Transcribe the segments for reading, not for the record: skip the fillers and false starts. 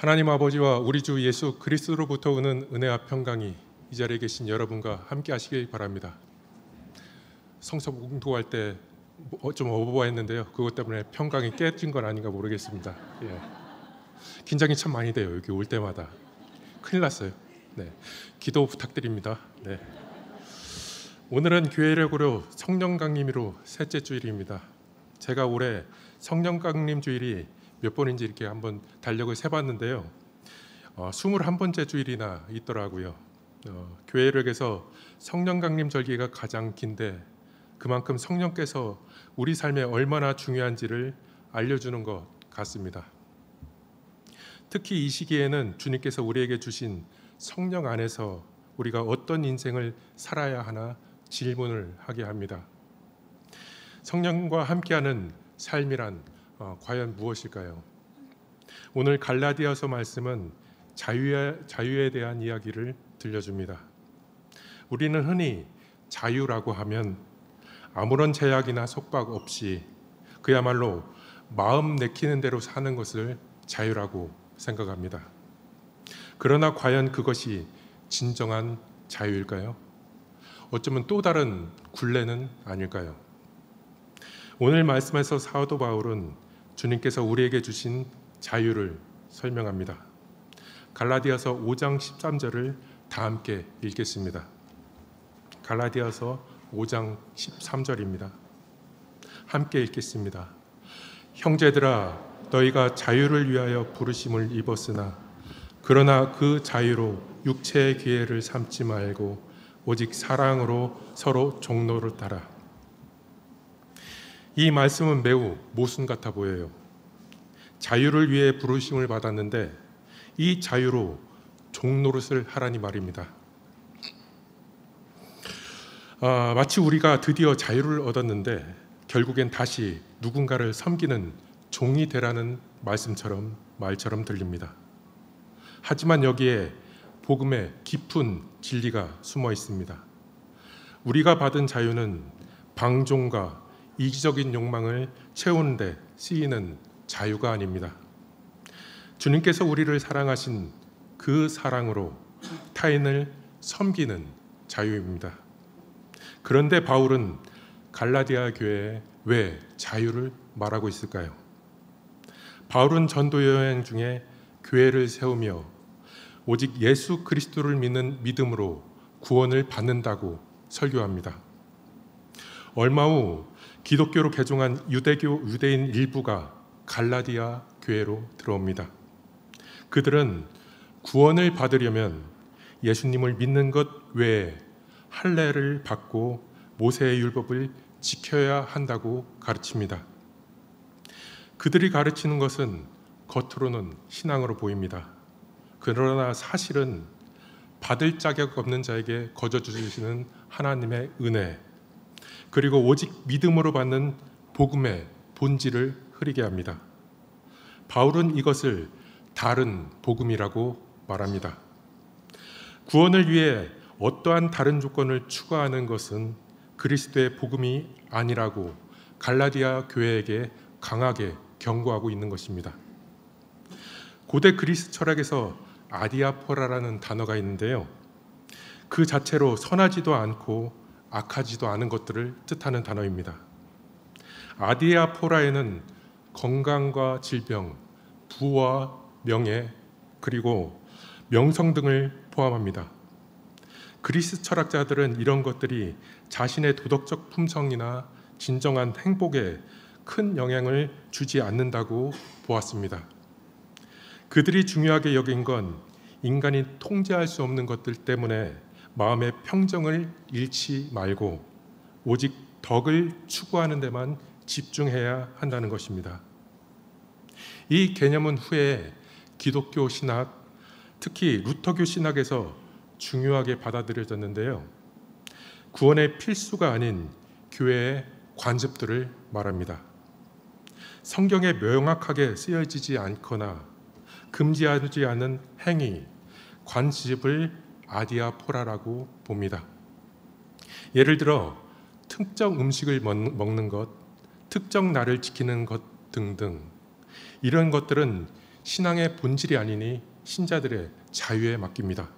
하나님 아버지와 우리 주 예수 그리스도로부터 오는 은혜와 평강이 이 자리에 계신 여러분과 함께 하시길 바랍니다. 성서 공부할 때 좀 오버했는데요. 그것 때문에 평강이 깨진 건 아닌가 모르겠습니다. 예. 긴장이 참 많이 돼요. 여기 올 때마다. 큰일 났어요. 네. 기도 부탁드립니다. 네. 오늘은 교회를 고려 성령 강림으로 셋째 주일입니다. 제가 올해 성령 강림 주일이 몇 번인지 이렇게 한번 달력을 세봤는데요. 21번째 주일이나 있더라고요. 교회력에서 성령 강림 절기가 가장 긴데 그만큼 성령께서 우리 삶에 얼마나 중요한지를 알려주는 것 같습니다. 특히 이 시기에는 주님께서 우리에게 주신 성령 안에서 우리가 어떤 인생을 살아야 하나 질문을 하게 합니다. 성령과 함께하는 삶이란 과연 무엇일까요? 오늘 갈라디아서 말씀은 자유에 대한 이야기를 들려줍니다. 우리는 흔히 자유라고 하면 아무런 제약이나 속박 없이 그야말로 마음 내키는 대로 사는 것을 자유라고 생각합니다. 그러나 과연 그것이 진정한 자유일까요? 어쩌면 또 다른 굴레는 아닐까요? 오늘 말씀에서 사도 바울은 주님께서 우리에게 주신 자유를 설명합니다. 갈라디아서 5장 13절을 다 함께 읽겠습니다. 갈라디아서 5장 13절입니다. 함께 읽겠습니다. 형제들아, 너희가 자유를 위하여 부르심을 입었으나 그러나 그 자유로 육체의 기회를 삼지 말고 오직 사랑으로 서로 종로를 따라. 이 말씀은 매우 모순 같아 보여요. 자유를 위해 부르심을 받았는데 이 자유로 종노릇을 하라니 말입니다. 마치 우리가 드디어 자유를 얻었는데 결국엔 다시 누군가를 섬기는 종이 되라는 말처럼 들립니다. 하지만 여기에 복음의 깊은 진리가 숨어 있습니다. 우리가 받은 자유는 방종과 이기적인 욕망을 채우는데 쓰이는 자유가 아닙니다. 주님께서 우리를 사랑하신 그 사랑으로 타인을 섬기는 자유입니다. 그런데 바울은 갈라디아 교회에 왜 자유를 말하고 있을까요? 바울은 전도 여행 중에 교회를 세우며 오직 예수 그리스도를 믿는 믿음으로 구원을 받는다고 설교합니다. 얼마 후 기독교로 개종한 유대인 일부가 갈라디아 교회로 들어옵니다. 그들은 구원을 받으려면 예수님을 믿는 것 외에 할례를 받고 모세의 율법을 지켜야 한다고 가르칩니다. 그들이 가르치는 것은 겉으로는 신앙으로 보입니다. 그러나 사실은 받을 자격 없는 자에게 거저 주시는 하나님의 은혜, 그리고 오직 믿음으로 받는 복음의 본질을 흐리게 합니다. 바울은 이것을 다른 복음이라고 말합니다. 구원을 위해 어떠한 다른 조건을 추가하는 것은 그리스도의 복음이 아니라고 갈라디아 교회에게 강하게 경고하고 있는 것입니다. 고대 그리스 철학에서 아디아포라라는 단어가 있는데요. 그 자체로 선하지도 않고 악하지도 않은 것들을 뜻하는 단어입니다. 아디아포라에는 건강과 질병, 부와 명예, 그리고 명성 등을 포함합니다. 그리스 철학자들은 이런 것들이 자신의 도덕적 품성이나 진정한 행복에 큰 영향을 주지 않는다고 보았습니다. 그들이 중요하게 여긴 건 인간이 통제할 수 없는 것들 때문에 마음의 평정을 잃지 말고 오직 덕을 추구하는 데만 집중해야 한다는 것입니다. 이 개념은 후에 기독교 신학, 특히 루터교 신학에서 중요하게 받아들여졌는데요. 구원의 필수가 아닌 교회의 관습들을 말합니다. 성경에 명확하게 쓰여지지 않거나 금지하지 않은 행위, 관습을 아디아포라라고 봅니다. 예를 들어 특정 음식을 먹는 것, 특정 날을 지키는 것 등등, 이런 것들은 신앙의 본질이 아니니 신자들의 자유에 맡깁니다.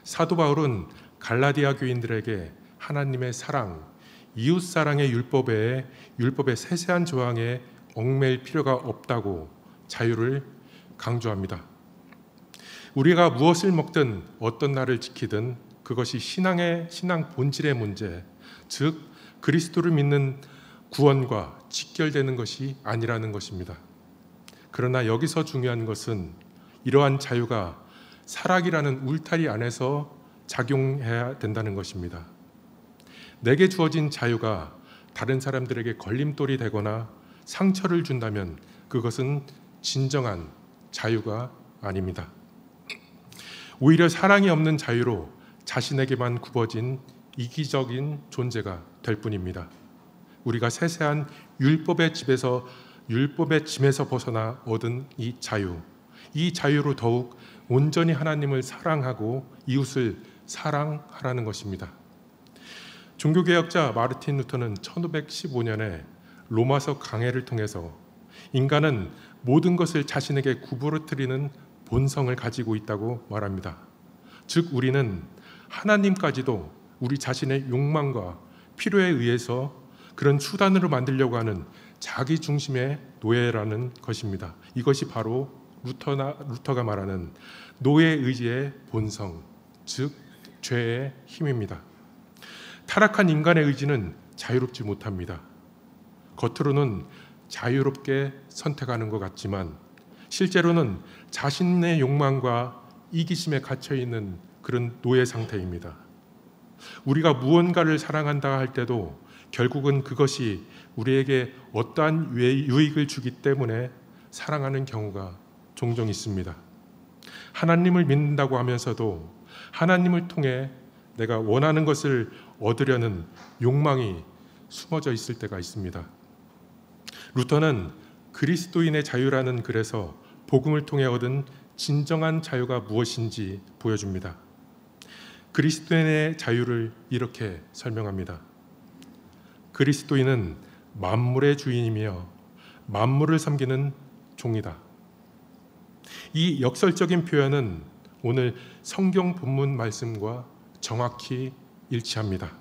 사도 바울은 갈라디아 교인들에게 하나님의 사랑, 이웃 사랑의 율법의 세세한 조항에 얽매일 필요가 없다고 자유를 강조합니다. 우리가 무엇을 먹든 어떤 날을 지키든 그것이 신앙 본질의 문제, 즉 그리스도를 믿는 구원과 직결되는 것이 아니라는 것입니다. 그러나 여기서 중요한 것은 이러한 자유가 사랑이라는 울타리 안에서 작용해야 된다는 것입니다. 내게 주어진 자유가 다른 사람들에게 걸림돌이 되거나 상처를 준다면 그것은 진정한 자유가 아닙니다. 오히려 사랑이 없는 자유로 자신에게만 굽어진 이기적인 존재가 될 뿐입니다. 우리가 세세한 율법의 짐에서 벗어나 얻은 이 자유로 더욱 온전히 하나님을 사랑하고 이웃을 사랑하라는 것입니다. 종교개혁자 마르틴 루터는 1515년에 로마서 강해를 통해서 인간은 모든 것을 자신에게 구부러뜨리는 본성을 가지고 있다고 말합니다. 즉 우리는 하나님까지도 우리 자신의 욕망과 필요에 의해서 그런 수단으로 만들려고 하는 자기 중심의 노예라는 것입니다. 이것이 바로 루터가 말하는 노예의지의 본성, 즉 죄의 힘입니다. 타락한 인간의 의지는 자유롭지 못합니다. 겉으로는 자유롭게 선택하는 것 같지만 실제로는 자신의 욕망과 이기심에 갇혀있는 그런 노예 상태입니다. 우리가 무언가를 사랑한다 할 때도 결국은 그것이 우리에게 어떠한 유익을 주기 때문에 사랑하는 경우가 종종 있습니다. 하나님을 믿는다고 하면서도 하나님을 통해 내가 원하는 것을 얻으려는 욕망이 숨어져 있을 때가 있습니다. 루터는 그리스도인의 자유라는 글에서 복음을 통해 얻은 진정한 자유가 무엇인지 보여줍니다. 그리스도인의 자유를 이렇게 설명합니다. 그리스도인은 만물의 주인이며 만물을 섬기는 종이다. 이 역설적인 표현은 오늘 성경 본문 말씀과 정확히 일치합니다.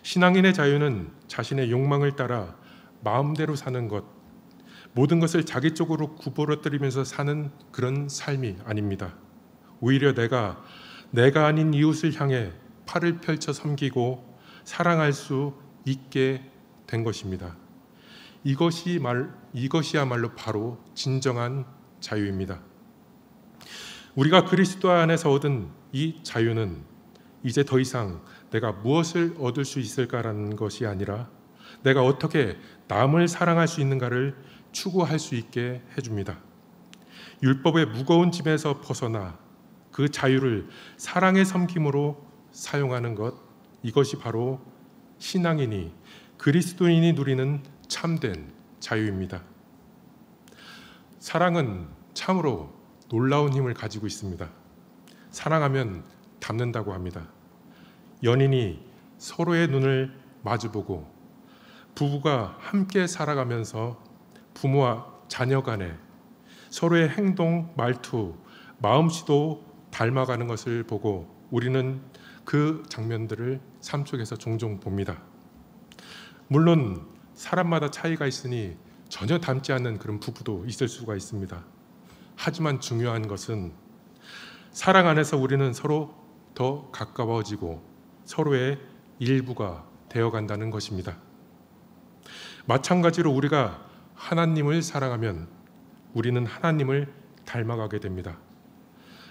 신앙인의 자유는 자신의 욕망을 따라 마음대로 사는 것, 모든 것을 자기 쪽으로 구부러뜨리면서 사는 그런 삶이 아닙니다. 오히려 내가 아닌 이웃을 향해 팔을 펼쳐 섬기고 사랑할 수 있게 된 것입니다. 이것이야말로 바로 진정한 자유입니다. 우리가 그리스도 안에서 얻은 이 자유는 이제 더 이상 내가 무엇을 얻을 수 있을까라는 것이 아니라 내가 어떻게 남을 사랑할 수 있는가를 추구할 수 있게 해줍니다. 율법의 무거운 짐에서 벗어나 그 자유를 사랑의 섬김으로 사용하는 것, 이것이 바로 신앙인이 그리스도인이 누리는 참된 자유입니다. 사랑은 참으로 놀라운 힘을 가지고 있습니다. 사랑하면 닮는다고 합니다. 연인이 서로의 눈을 마주보고 부부가 함께 살아가면서 부모와 자녀 간에 서로의 행동, 말투, 마음씨도 닮아가는 것을 보고 우리는 그 장면들을 삶 속에서 종종 봅니다. 물론 사람마다 차이가 있으니 전혀 닮지 않는 그런 부부도 있을 수가 있습니다. 하지만 중요한 것은 사랑 안에서 우리는 서로 더 가까워지고 서로의 일부가 되어간다는 것입니다. 마찬가지로 우리가 하나님을 사랑하면 우리는 하나님을 닮아가게 됩니다.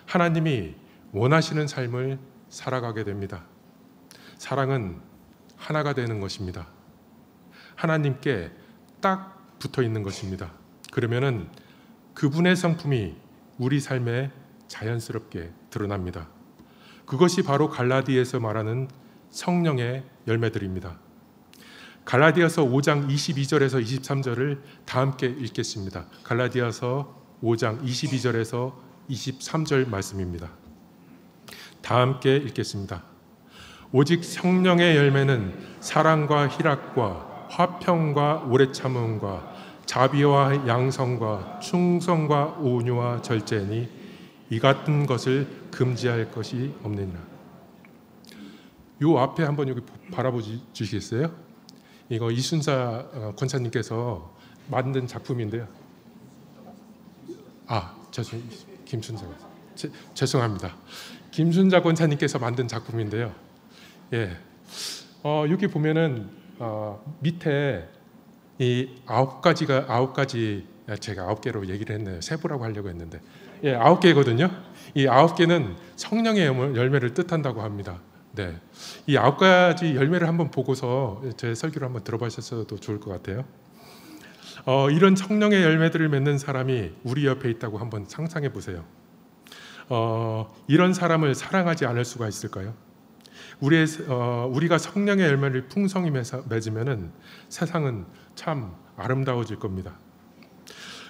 하나님이 원하시는 삶을 살아가게 됩니다. 사랑은 하나가 되는 것입니다. 하나님께 딱 붙어 있는 것입니다. 그러면은 그분의 성품이 우리 삶에 자연스럽게 드러납니다. 그것이 바로 갈라디아에서 말하는 성령의 열매들입니다. 갈라디아서 5장 22절에서 23절을 다 함께 읽겠습니다. 갈라디아서 5장 22절에서 23절 말씀입니다. 다 함께 읽겠습니다. 오직 성령의 열매는 사랑과 희락과 화평과 오래 참음과 자비와 양성과 충성과 온유와 절제니 이 같은 것을 금지할 것이 없느니라. 요 앞에 한번 여기 바라보 주시겠어요? 이거 이순사 권사님께서 만든 작품인데요. 김순자. 죄송합니다. 김순자 권사님께서 만든 작품인데요. 예, 여기 보면은 밑에 이 아홉 가지 제가 9개로 얘기를 했네요. 세부라고 하려고 했는데 9개거든요. 이 9개는 성령의 열매를 뜻한다고 합니다. 네, 이 9가지 열매를 한번 보고서 제 설교를 한번 들어보셨어도 좋을 것 같아요. 이런 성령의 열매들을 맺는 사람이 우리 옆에 있다고 한번 상상해 보세요. 이런 사람을 사랑하지 않을 수가 있을까요? 우리가 성령의 열매를 풍성히 맺으면은 세상은 참 아름다워질 겁니다.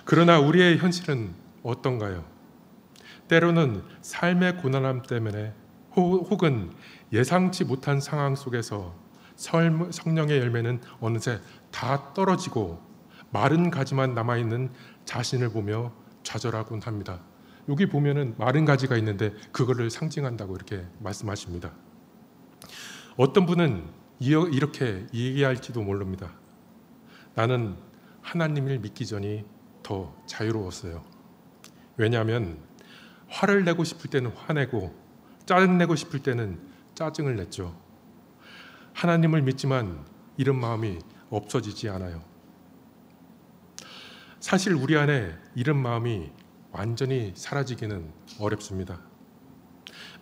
그러나 우리의 현실은 어떤가요? 때로는 삶의 고난함 때문에 혹은 예상치 못한 상황 속에서 성령의 열매는 어느새 다 떨어지고 마른 가지만 남아있는 자신을 보며 좌절하곤 합니다. 여기 보면은 마른 가지가 있는데 그거를 상징한다고 이렇게 말씀하십니다. 어떤 분은 이렇게 얘기할지도 모릅니다. 나는 하나님을 믿기 전이 더 자유로웠어요. 왜냐하면 화를 내고 싶을 때는 화내고 짜증내고 싶을 때는 짜증을 냈죠. 하나님을 믿지만 이런 마음이 없어지지 않아요. 사실 우리 안에 이런 마음이 완전히 사라지기는 어렵습니다.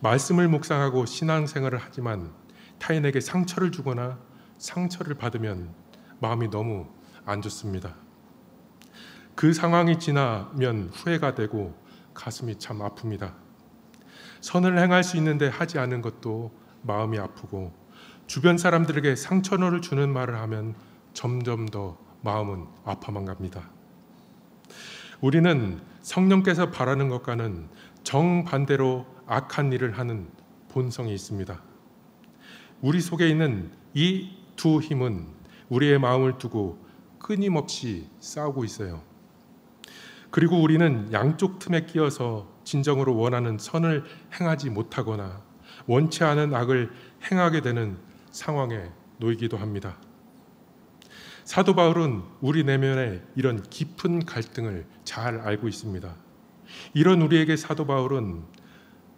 말씀을 묵상하고 신앙생활을 하지만 타인에게 상처를 주거나 상처를 받으면 마음이 너무 안 좋습니다. 그 상황이 지나면 후회가 되고 가슴이 참 아픕니다. 선을 행할 수 있는데 하지 않은 것도 마음이 아프고 주변 사람들에게 상처를 주는 말을 하면 점점 더 마음은 아파만 갑니다. 우리는 성령께서 바라는 것과는 정반대로 악한 일을 하는 본성이 있습니다. 우리 속에 있는 이 두 힘은 우리의 마음을 두고 끊임없이 싸우고 있어요. 그리고 우리는 양쪽 틈에 끼어서 진정으로 원하는 선을 행하지 못하거나 원치 않은 악을 행하게 되는 상황에 놓이기도 합니다. 사도 바울은 우리 내면의 이런 깊은 갈등을 잘 알고 있습니다. 이런 우리에게 사도 바울은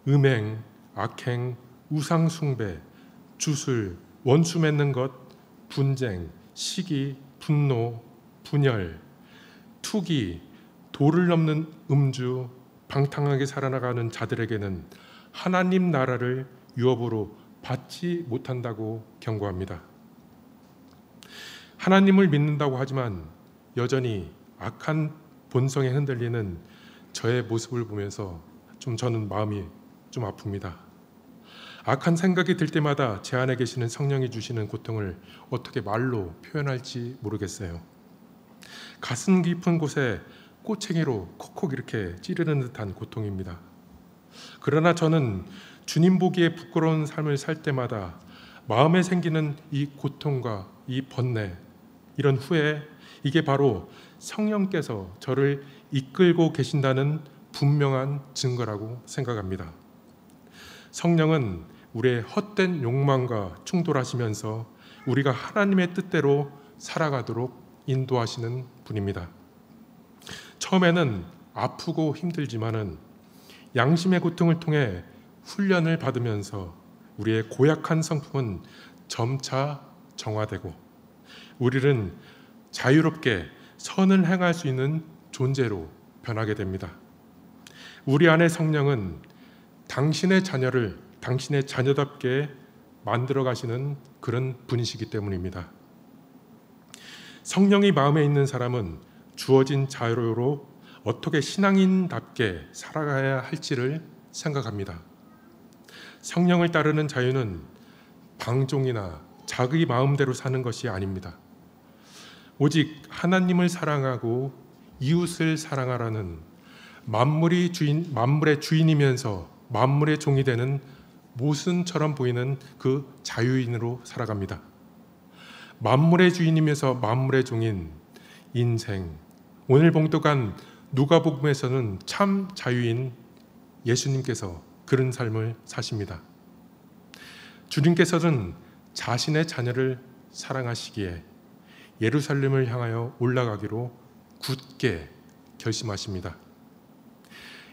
음행, 악행, 우상숭배, 주술, 원수 맺는 것, 분쟁, 시기, 분노, 분열, 투기, 도를 넘는 음주, 방탕하게 살아나가는 자들에게는 하나님 나라를 유업으로 받지 못한다고 경고합니다. 하나님을 믿는다고 하지만 여전히 악한 본성에 흔들리는 저의 모습을 보면서 저는 마음이 좀 아픕니다. 악한 생각이 들 때마다 제 안에 계시는 성령이 주시는 고통을 어떻게 말로 표현할지 모르겠어요. 가슴 깊은 곳에 꼬챙이로 콕콕 이렇게 찌르는 듯한 고통입니다. 그러나 저는 주님 보기에 부끄러운 삶을 살 때마다 마음에 생기는 이 고통과 이 번뇌, 이런 후회, 이게 바로 성령께서 저를 이끌고 계신다는 분명한 증거라고 생각합니다. 성령은 우리의 헛된 욕망과 충돌하시면서 우리가 하나님의 뜻대로 살아가도록 인도하시는 분입니다. 처음에는 아프고 힘들지만은 양심의 고통을 통해 훈련을 받으면서 우리의 고약한 성품은 점차 정화되고 우리는 자유롭게 선을 행할 수 있는 존재로 변하게 됩니다. 우리 안의 성령은 당신의 자녀를 당신의 자녀답게 만들어 가시는 그런 분이시기 때문입니다. 성령이 마음에 있는 사람은 주어진 자유로 어떻게 신앙인답게 살아가야 할지를 생각합니다. 성령을 따르는 자유는 방종이나 자기 마음대로 사는 것이 아닙니다. 오직 하나님을 사랑하고 이웃을 사랑하라는 만물의 주인이면서 만물의 종이 되는 모순처럼 보이는 그 자유인으로 살아갑니다. 만물의 주인이면서 만물의 종인 인생, 오늘 봉독한 누가복음에서는 참 자유인 예수님께서 그런 삶을 사십니다. 주님께서는 자신의 자녀를 사랑하시기에 예루살렘을 향하여 올라가기로 굳게 결심하십니다.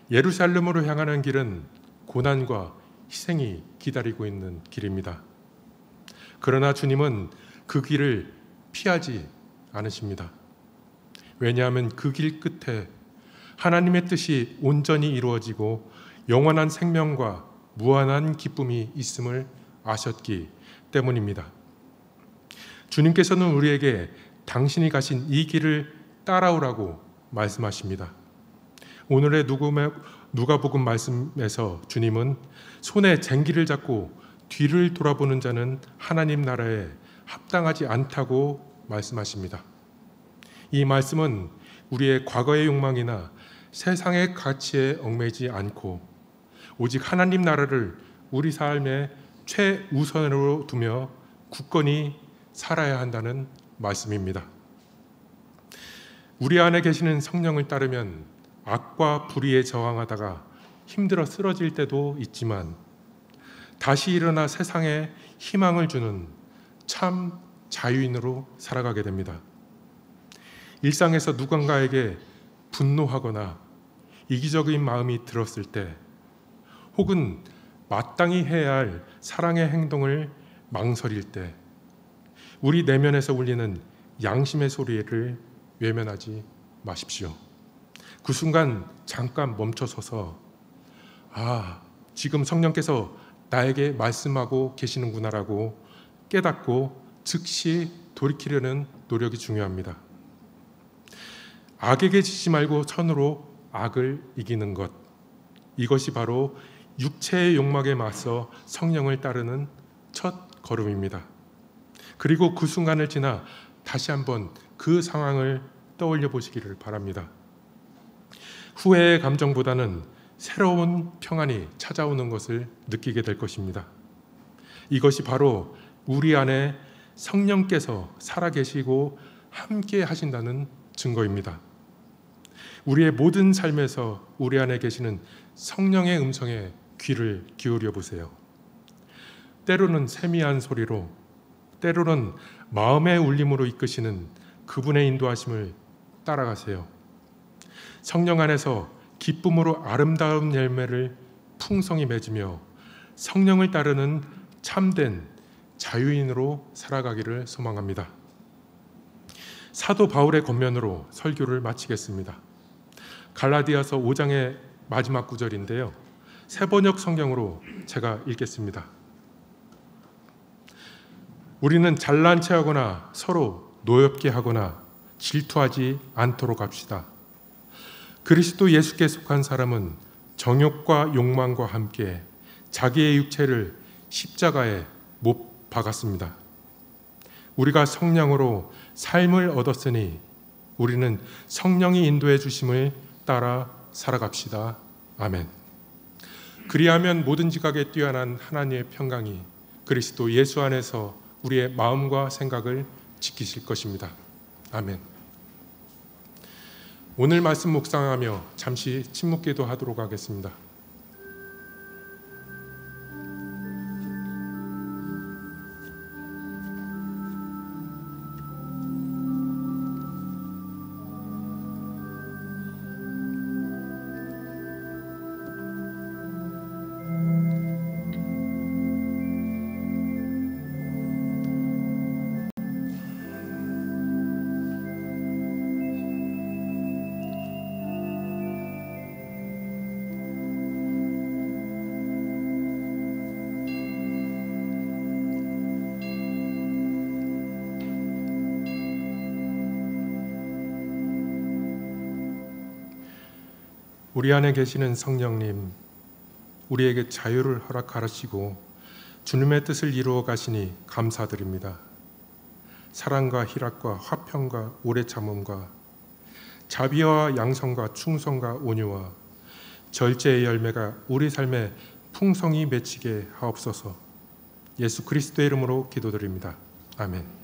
예루살렘으로 향하는 길은 고난과 희생이 기다리고 있는 길입니다. 그러나 주님은 그 길을 피하지 않으십니다. 왜냐하면 그 길 끝에 하나님의 뜻이 온전히 이루어지고 영원한 생명과 무한한 기쁨이 있음을 아셨기 때문입니다. 주님께서는 우리에게 당신이 가신 이 길을 따라오라고 말씀하십니다. 오늘의 누가복음 말씀에서 주님은 손에 쟁기를 잡고 뒤를 돌아보는 자는 하나님 나라에 합당하지 않다고 말씀하십니다. 이 말씀은 우리의 과거의 욕망이나 세상의 가치에 얽매이지 않고 오직 하나님 나라를 우리 삶의 최우선으로 두며 굳건히 살아야 한다는 말씀입니다. 우리 안에 계시는 성령을 따르면 악과 불의에 저항하다가 힘들어 쓰러질 때도 있지만 다시 일어나 세상에 희망을 주는 참 자유인으로 살아가게 됩니다. 일상에서 누군가에게 분노하거나 이기적인 마음이 들었을 때, 혹은 마땅히 해야 할 사랑의 행동을 망설일 때, 우리 내면에서 울리는 양심의 소리를 외면하지 마십시오. 그 순간 잠깐 멈춰서서 지금 성령께서 나에게 말씀하고 계시는구나라고 깨닫고 즉시 돌이키려는 노력이 중요합니다. 악에게 지지 말고 선으로 악을 이기는 것, 이것이 바로 육체의 욕망에 맞서 성령을 따르는 첫 걸음입니다. 그리고 그 순간을 지나 다시 한번 그 상황을 떠올려 보시기를 바랍니다. 후회의 감정보다는 새로운 평안이 찾아오는 것을 느끼게 될 것입니다. 이것이 바로 우리 안에 성령께서 살아계시고 함께 하신다는 증거입니다. 우리의 모든 삶에서 우리 안에 계시는 성령의 음성에 귀를 기울여 보세요. 때로는 세미한 소리로, 때로는 마음의 울림으로 이끄시는 그분의 인도하심을 따라가세요. 성령 안에서 기쁨으로 아름다운 열매를 풍성히 맺으며 성령을 따르는 참된 자유인으로 살아가기를 소망합니다. 사도 바울의 권면으로 설교를 마치겠습니다. 갈라디아서 5장의 마지막 구절인데요. 새번역 성경으로 제가 읽겠습니다. 우리는 잘난 체하거나 서로 노엽게 하거나 질투하지 않도록 합시다. 그리스도 예수께 속한 사람은 정욕과 욕망과 함께 자기의 육체를 십자가에 못 박았습니다. 우리가 성령으로 삶을 얻었으니 우리는 성령이 인도해 주심을 따라 살아갑시다. 아멘. 그리하면 모든 지각에 뛰어난 하나님의 평강이 그리스도 예수 안에서 우리의 마음과 생각을 지키실 것입니다. 아멘. 오늘 말씀 묵상하며 잠시 침묵기도 하도록 하겠습니다. 우리 안에 계시는 성령님, 우리에게 자유를 허락하시고 주님의 뜻을 이루어 가시니 감사드립니다. 사랑과 희락과 화평과 오래 참음과 자비와 양성과 충성과 온유와 절제의 열매가 우리 삶에 풍성히 맺히게 하옵소서. 예수 그리스도의 이름으로 기도드립니다. 아멘.